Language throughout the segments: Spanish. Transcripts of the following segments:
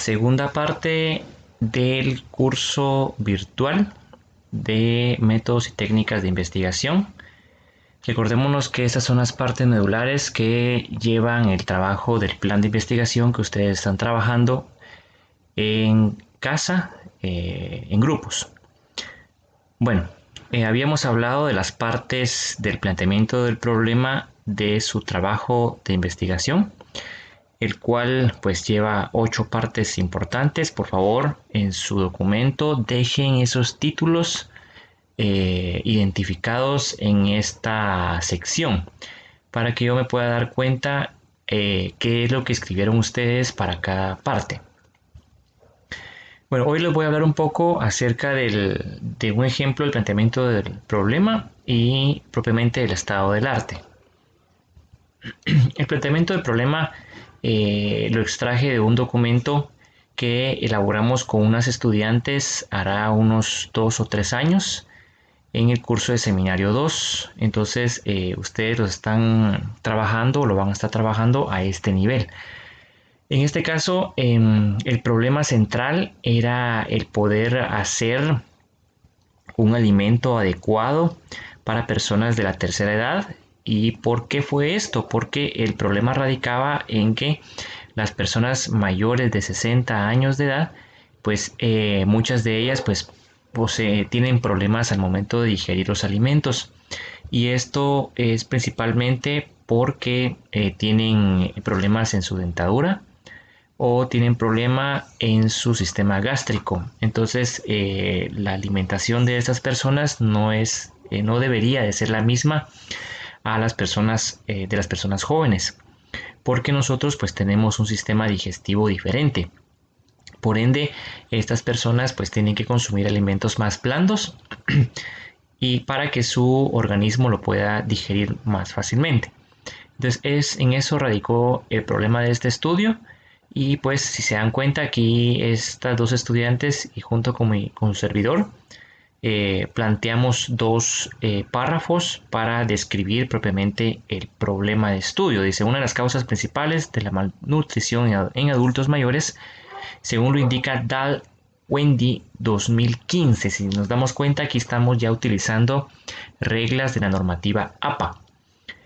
segunda parte del curso virtual de métodos y técnicas de investigación. Recordémonos que estas son las partes medulares que llevan el trabajo del plan de investigación que ustedes están trabajando en casa, en grupos. Bueno, habíamos hablado de las partes del planteamiento del problema de su trabajo de investigación, el cual pues lleva 8 partes importantes. Por favor, en su documento dejen esos títulos identificados en esta sección para que yo me pueda dar cuenta qué es lo que escribieron ustedes para cada parte. Bueno, hoy les voy a hablar un poco acerca de un ejemplo del planteamiento del problema y propiamente del estado del arte. El planteamiento del problema lo extraje de un documento que elaboramos con unas estudiantes hará unos 2 o 3 años en el curso de seminario 2. Entonces ustedes lo están trabajando o lo van a estar trabajando a este nivel. En este caso, el problema central era el poder hacer un alimento adecuado para personas de la tercera edad. ¿Y por qué fue esto? Porque el problema radicaba en que las personas mayores de 60 años de edad, pues muchas de ellas pues tienen problemas al momento de digerir los alimentos. Y esto es principalmente porque tienen problemas en su dentadura o tienen problema en su sistema gástrico. Entonces la alimentación de estas personas no debería de ser la misma a las personas de las personas jóvenes, porque nosotros pues tenemos un sistema digestivo diferente. Por ende, estas personas pues tienen que consumir alimentos más blandos y para que su organismo lo pueda digerir más fácilmente. Entonces en eso radicó el problema de este estudio. Y pues si se dan cuenta, aquí estas dos estudiantes y junto con su servidor planteamos 2 párrafos para describir propiamente el problema de estudio. Dice: una de las causas principales de la malnutrición en adultos mayores, según lo indica Dal-Wendy 2015. Si nos damos cuenta, aquí estamos ya utilizando reglas de la normativa APA.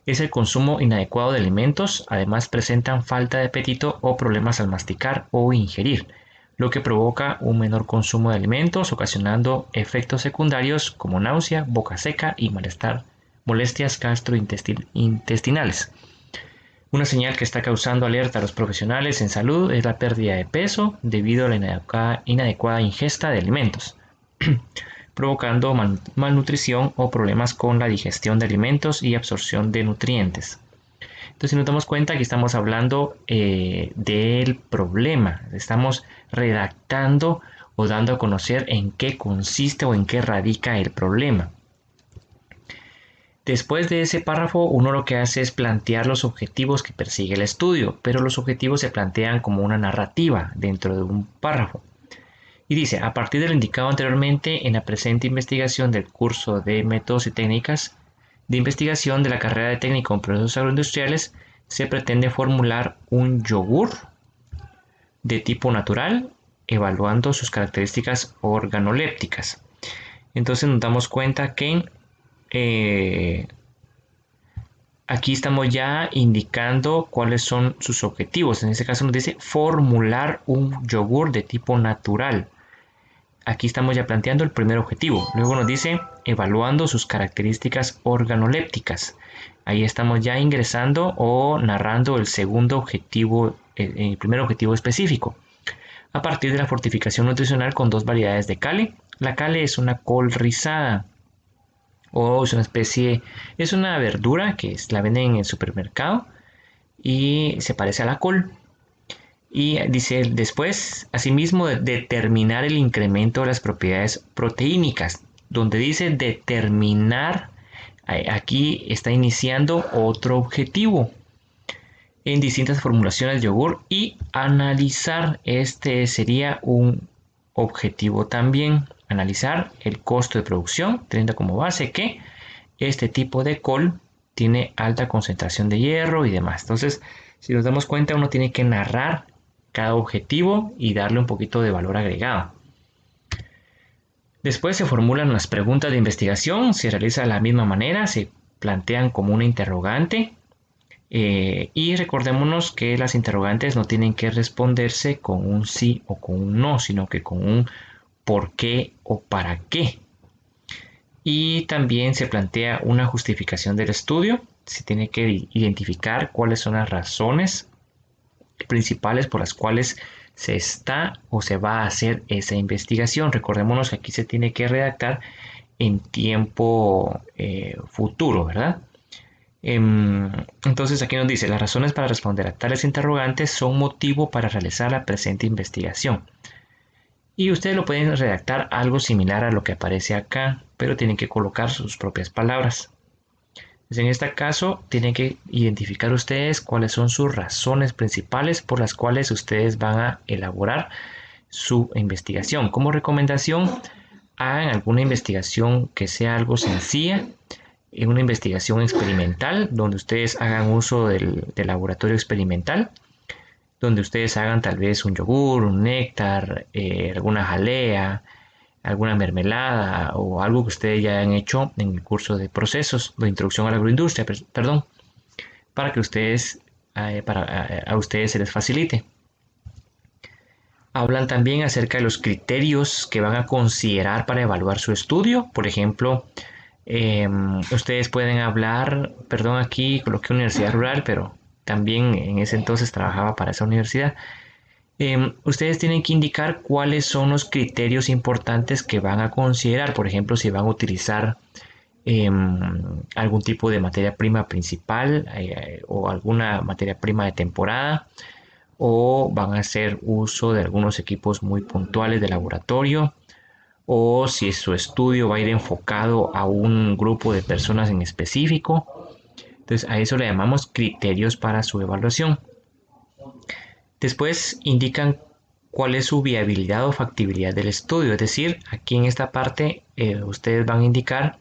Es el consumo inadecuado de alimentos. Además presentan falta de apetito o problemas al masticar o ingerir, lo que provoca un menor consumo de alimentos, ocasionando efectos secundarios como náusea, boca seca y malestar, molestias gastrointestinales. Una señal que está causando alerta a los profesionales en salud es la pérdida de peso debido a la inadecuada ingesta de alimentos, provocando malnutrición o problemas con la digestión de alimentos y absorción de nutrientes. Entonces, si nos damos cuenta, aquí estamos hablando del problema. Estamos redactando o dando a conocer en qué consiste o en qué radica el problema. Después de ese párrafo, uno lo que hace es plantear los objetivos que persigue el estudio, pero los objetivos se plantean como una narrativa dentro de un párrafo. Y dice: a partir de lo indicado anteriormente, en la presente investigación del curso de métodos y técnicas de investigación de la carrera de técnico en procesos agroindustriales, se pretende formular un yogur de tipo natural, evaluando sus características organolépticas. Entonces nos damos cuenta que aquí estamos ya indicando cuáles son sus objetivos. En este caso nos dice formular un yogur de tipo natural. Aquí estamos ya planteando el primer objetivo. Luego nos dice evaluando sus características organolépticas. Ahí estamos ya ingresando o narrando el segundo objetivo, el primer objetivo específico. A partir de la fortificación nutricional con 2 variedades de cale. La cale es una col rizada o es una especie, es una verdura que la venden en el supermercado y se parece a la col. Y dice después, asimismo, determinar el incremento de las propiedades proteínicas, donde dice determinar, aquí está iniciando otro objetivo en distintas formulaciones de yogur y analizar, este sería un objetivo también, analizar el costo de producción, teniendo como base que este tipo de col tiene alta concentración de hierro y demás. Entonces, si nos damos cuenta, uno tiene que narrar cada objetivo y darle un poquito de valor agregado. Después se formulan las preguntas de investigación, se realiza de la misma manera, se plantean como una interrogante y recordémonos que las interrogantes no tienen que responderse con un sí o con un no, sino que con un por qué o para qué. Y también se plantea una justificación del estudio, se tiene que identificar cuáles son las razones principales por las cuales se está o se va a hacer esa investigación. Recordémonos que aquí se tiene que redactar en tiempo futuro, ¿verdad? Entonces aquí nos dice, las razones para responder a tales interrogantes son motivo para realizar la presente investigación. Y ustedes lo pueden redactar algo similar a lo que aparece acá, pero tienen que colocar sus propias palabras. En este caso, tienen que identificar ustedes cuáles son sus razones principales por las cuales ustedes van a elaborar su investigación. Como recomendación, hagan alguna investigación que sea algo sencilla, una investigación experimental, donde ustedes hagan uso del laboratorio experimental, donde ustedes hagan tal vez un yogur, un néctar, alguna jalea, alguna mermelada o algo que ustedes ya han hecho en el curso de procesos de introducción a la agroindustria, perdón, para que ustedes, a ustedes se les facilite. Hablan también acerca de los criterios que van a considerar para evaluar su estudio. Por ejemplo, ustedes pueden hablar, perdón, aquí coloqué universidad rural, pero también en ese entonces trabajaba para esa universidad. Ustedes tienen que indicar cuáles son los criterios importantes que van a considerar. Por ejemplo, si van a utilizar algún tipo de materia prima principal o alguna materia prima de temporada, o van a hacer uso de algunos equipos muy puntuales de laboratorio, o si su estudio va a ir enfocado a un grupo de personas en específico. Entonces a eso le llamamos criterios para su evaluación. Después indican cuál es su viabilidad o factibilidad del estudio, es decir, aquí en esta parte ustedes van a indicar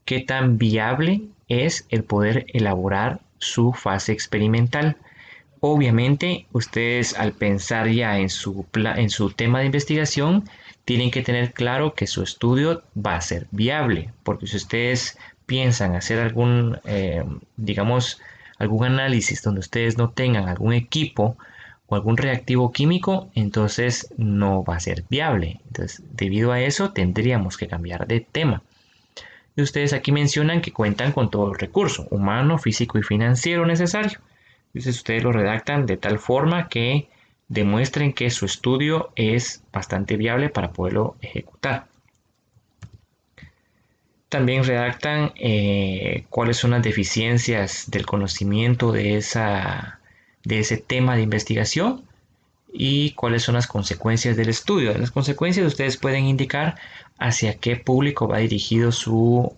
qué tan viable es el poder elaborar su fase experimental. Obviamente, ustedes al pensar ya en su tema de investigación, tienen que tener claro que su estudio va a ser viable, porque si ustedes piensan hacer digamos, algún análisis donde ustedes no tengan algún equipo o algún reactivo químico, entonces no va a ser viable. Entonces, debido a eso, tendríamos que cambiar de tema. Y ustedes aquí mencionan que cuentan con todo el recurso humano, físico y financiero necesario. Entonces ustedes lo redactan de tal forma que demuestren que su estudio es bastante viable para poderlo ejecutar. También redactan cuáles son las deficiencias del conocimiento de ese tema de investigación y cuáles son las consecuencias del estudio. Las consecuencias ustedes pueden indicar hacia qué público va dirigido su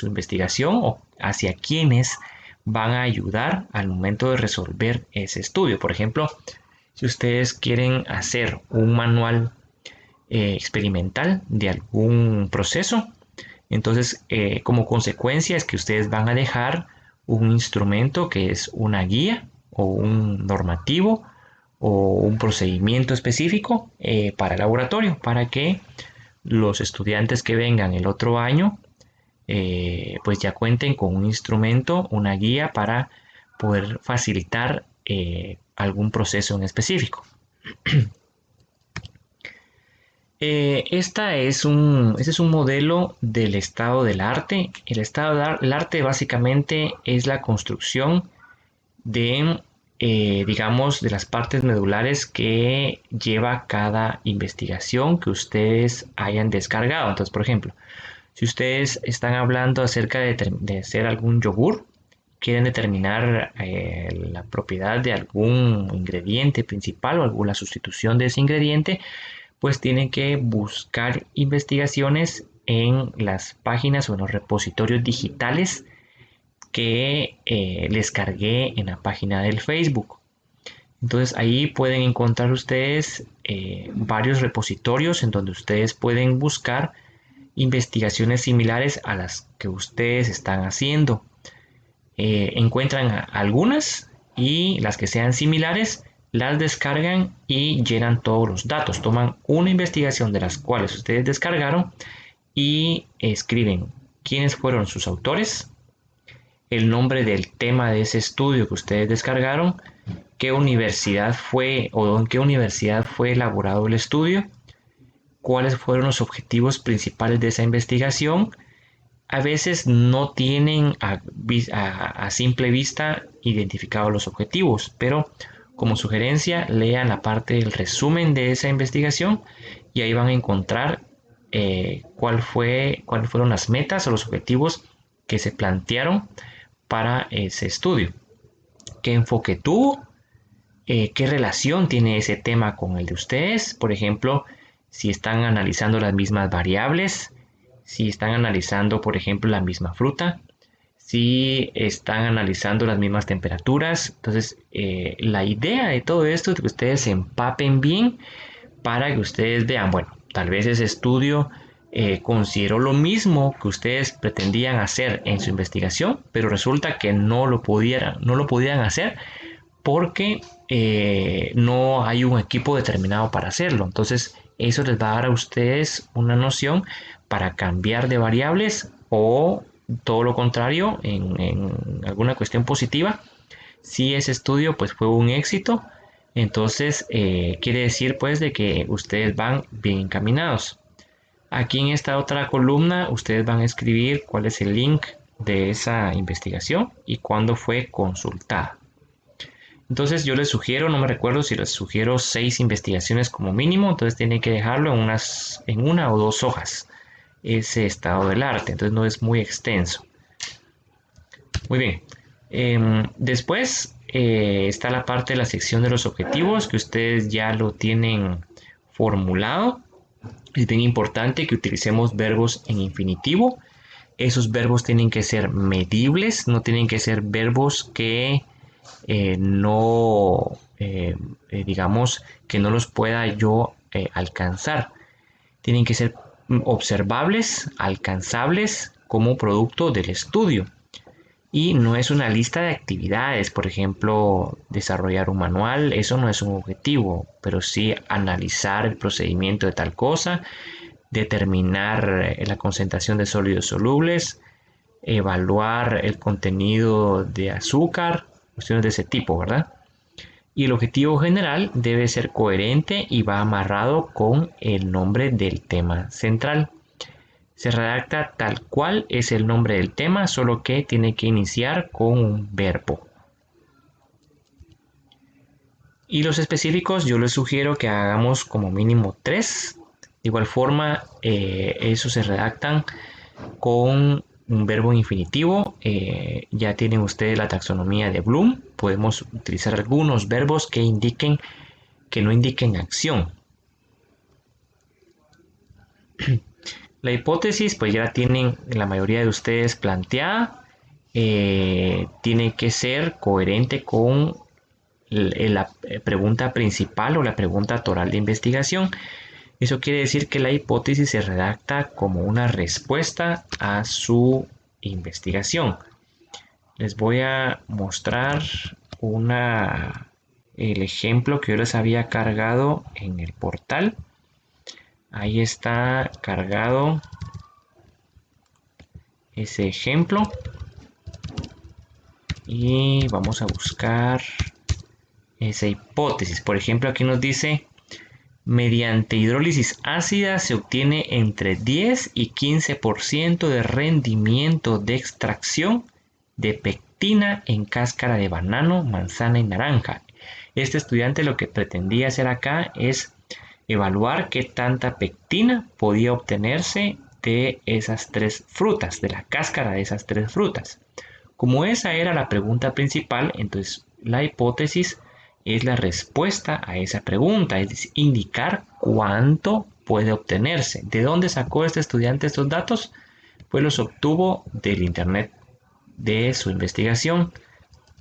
investigación o hacia quiénes van a ayudar al momento de resolver ese estudio. Por ejemplo, si ustedes quieren hacer un manual experimental de algún proceso, entonces como consecuencia es que ustedes van a dejar un instrumento que es una guía o un normativo o un procedimiento específico para el laboratorio, para que los estudiantes que vengan el otro año pues ya cuenten con un instrumento, una guía para poder facilitar algún proceso en específico. Este es un modelo del estado del arte. El estado del arte básicamente es la construcción de, digamos, de las partes medulares que lleva cada investigación que ustedes hayan descargado. Entonces, por ejemplo, si ustedes están hablando acerca de hacer algún yogur, quieren determinar la propiedad de algún ingrediente principal o alguna sustitución de ese ingrediente, pues tienen que buscar investigaciones en las páginas o en los repositorios digitales que les cargué en la página del Facebook. Entonces ahí pueden encontrar ustedes varios repositorios en donde ustedes pueden buscar investigaciones similares a las que ustedes están haciendo. Encuentran algunas y las que sean similares las descargan y llenan todos los datos. Toman una investigación de las cuales ustedes descargaron y escriben quiénes fueron sus autores, el nombre del tema de ese estudio que ustedes descargaron, qué universidad fue o en qué universidad fue elaborado el estudio, cuáles fueron los objetivos principales de esa investigación. A veces no tienen a simple vista identificados los objetivos, pero como sugerencia lean la parte del resumen de esa investigación y ahí van a encontrar cuáles fueron las metas o los objetivos que se plantearon para ese estudio, qué enfoque tuvo, qué relación tiene ese tema con el de ustedes. Por ejemplo, si están analizando las mismas variables, si están analizando, por ejemplo, la misma fruta, si están analizando las mismas temperaturas. Entonces, la idea de todo esto es que ustedes se empapen bien para que ustedes vean, bueno, tal vez ese estudio consideró lo mismo que ustedes pretendían hacer en su investigación, pero resulta que no lo podían hacer porque no hay un equipo determinado para hacerlo. Entonces, eso les va a dar a ustedes una noción para cambiar de variables o todo lo contrario, en alguna cuestión positiva. Si ese estudio pues fue un éxito, entonces quiere decir pues de que ustedes van bien encaminados. Aquí en esta otra columna ustedes van a escribir cuál es el link de esa investigación y cuándo fue consultada. Entonces yo les sugiero, no me recuerdo si les sugiero 6 investigaciones como mínimo, entonces tienen que dejarlo en una o dos hojas ese estado del arte, entonces no es muy extenso. Muy bien, después está la parte de la sección de los objetivos que ustedes ya lo tienen formulado. Es bien importante que utilicemos verbos en infinitivo. Esos verbos tienen que ser medibles, no tienen que ser verbos que no, digamos, que no los pueda yo alcanzar. Tienen que ser observables, alcanzables como producto del estudio. Y no es una lista de actividades, por ejemplo, desarrollar un manual, eso no es un objetivo, pero sí analizar el procedimiento de tal cosa, determinar la concentración de sólidos solubles, evaluar el contenido de azúcar, cuestiones de ese tipo, ¿verdad? Y el objetivo general debe ser coherente y va amarrado con el nombre del tema central. Se redacta tal cual es el nombre del tema, solo que tiene que iniciar con un verbo. Y los específicos yo les sugiero que hagamos como mínimo 3. De igual forma, esos se redactan con un verbo infinitivo. Ya tienen ustedes la taxonomía de Bloom. Podemos utilizar algunos verbos que no indiquen acción. La hipótesis, pues ya la tienen la mayoría de ustedes planteada. Tiene que ser coherente con la pregunta principal o la pregunta toral de investigación. Eso quiere decir que la hipótesis se redacta como una respuesta a su investigación. Les voy a mostrar el ejemplo que yo les había cargado en el portal. Ahí está cargado ese ejemplo. Y vamos a buscar esa hipótesis. Por ejemplo, aquí nos dice: mediante hidrólisis ácida se obtiene entre 10 y 15% de rendimiento de extracción de pectina en cáscara de banano, manzana y naranja. Este estudiante lo que pretendía hacer acá es evaluar qué tanta pectina podía obtenerse de esas 3 frutas, de la cáscara de esas 3 frutas. Como esa era la pregunta principal, entonces la hipótesis es la respuesta a esa pregunta, es decir, indicar cuánto puede obtenerse. ¿De dónde sacó este estudiante estos datos? Pues los obtuvo del internet de su investigación.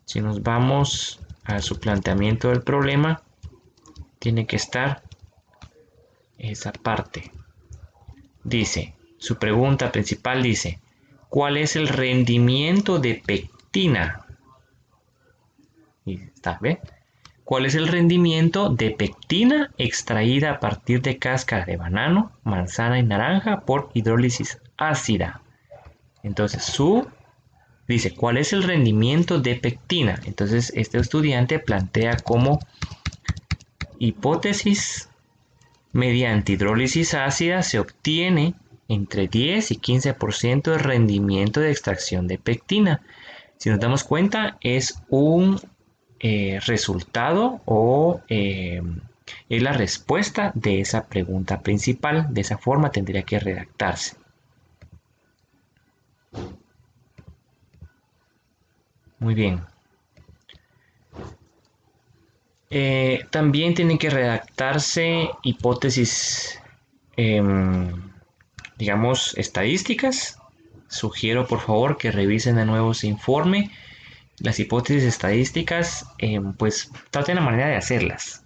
Si nos vamos a su planteamiento del problema, tiene que estar esa parte. Dice, su pregunta principal dice: ¿cuál es el rendimiento de pectina? Y está, ¿ve? ¿Cuál es el rendimiento de pectina extraída a partir de cáscara de banano, manzana y naranja por hidrólisis ácida? Entonces, dice, ¿cuál es el rendimiento de pectina? Entonces, este estudiante plantea como hipótesis: mediante hidrólisis ácida se obtiene entre 10 y 15% de rendimiento de extracción de pectina. Si nos damos cuenta, es un resultado o es la respuesta de esa pregunta principal. De esa forma tendría que redactarse. Muy bien. También tienen que redactarse hipótesis, digamos, estadísticas. Sugiero por favor que revisen de nuevo ese informe. Las hipótesis estadísticas, pues traten la manera de hacerlas.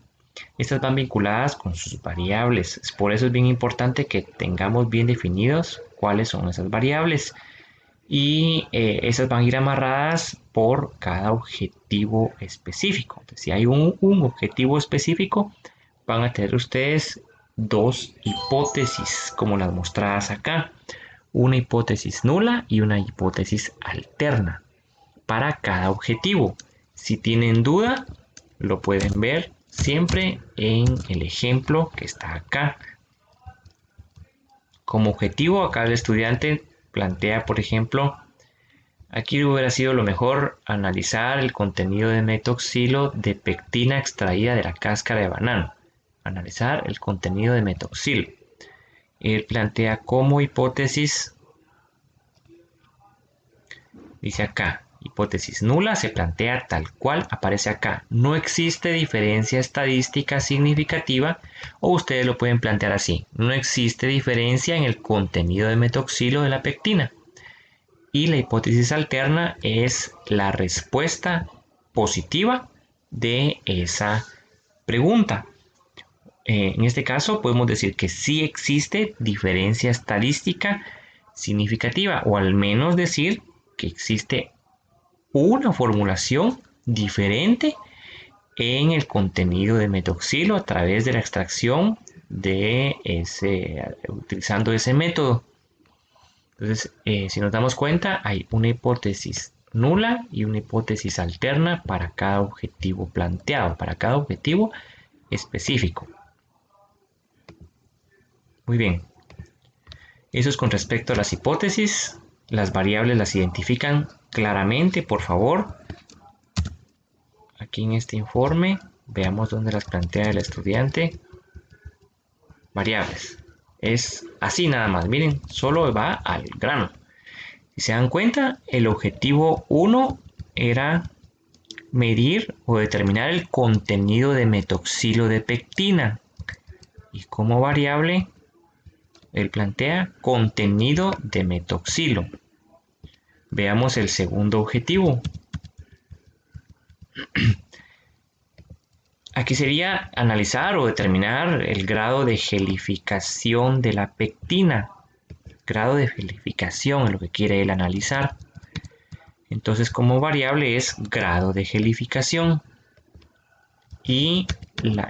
Estas van vinculadas con sus variables. Por eso es bien importante que tengamos bien definidos cuáles son esas variables. Y esas van a ir amarradas por cada objetivo específico. Entonces, si hay un objetivo específico, van a tener ustedes dos hipótesis como las mostradas acá. Una hipótesis nula y una hipótesis alterna para cada objetivo. Si tienen duda, lo pueden ver siempre en el ejemplo que está acá. Como objetivo, acá el estudiante plantea, por ejemplo, aquí hubiera sido lo mejor analizar el contenido de metoxilo de pectina extraída de la cáscara de banano. Analizar el contenido de metoxilo. Él plantea como hipótesis, dice acá, hipótesis nula se plantea tal cual aparece acá. No existe diferencia estadística significativa, o ustedes lo pueden plantear así. No existe diferencia en el contenido de metoxilo de la pectina. Y la hipótesis alterna es la respuesta positiva de esa pregunta. En este caso podemos decir que sí existe diferencia estadística significativa, o al menos decir que existe una formulación diferente en el contenido de metoxilo a través de la extracción utilizando ese método. Entonces, si nos damos cuenta, hay una hipótesis nula y una hipótesis alterna para cada objetivo planteado, para cada objetivo específico. Muy bien. Eso es con respecto a las hipótesis. Las variables las identifican claramente, por favor. Aquí en este informe, veamos dónde las plantea el estudiante. Variables. Es así nada más. Miren, solo va al grano. Si se dan cuenta, el objetivo 1 era medir o determinar el contenido de metoxilo de pectina. Y como variable, él plantea contenido de metoxilo. Veamos el segundo objetivo. Aquí sería analizar o determinar el grado de gelificación de la pectina. Grado de gelificación es lo que quiere él analizar. Entonces, como variable es grado de gelificación. Y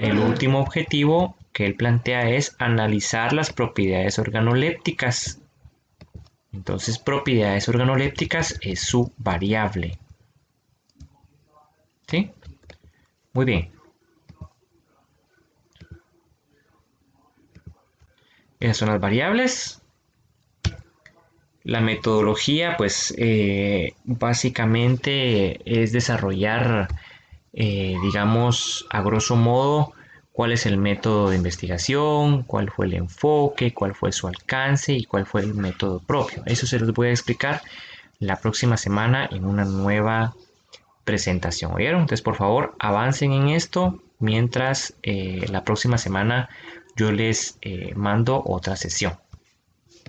el último objetivo que él plantea es analizar las propiedades organolépticas. Entonces, propiedades organolépticas es su variable. ¿Sí? Muy bien. Esas son las variables. La metodología, pues, básicamente es desarrollar, digamos, a grosso modo, cuál es el método de investigación, cuál fue el enfoque, cuál fue su alcance y cuál fue el método propio. Eso se los voy a explicar la próxima semana en una nueva presentación. ¿Oyeron? Entonces, por favor, avancen en esto mientras la próxima semana yo les mando otra sesión.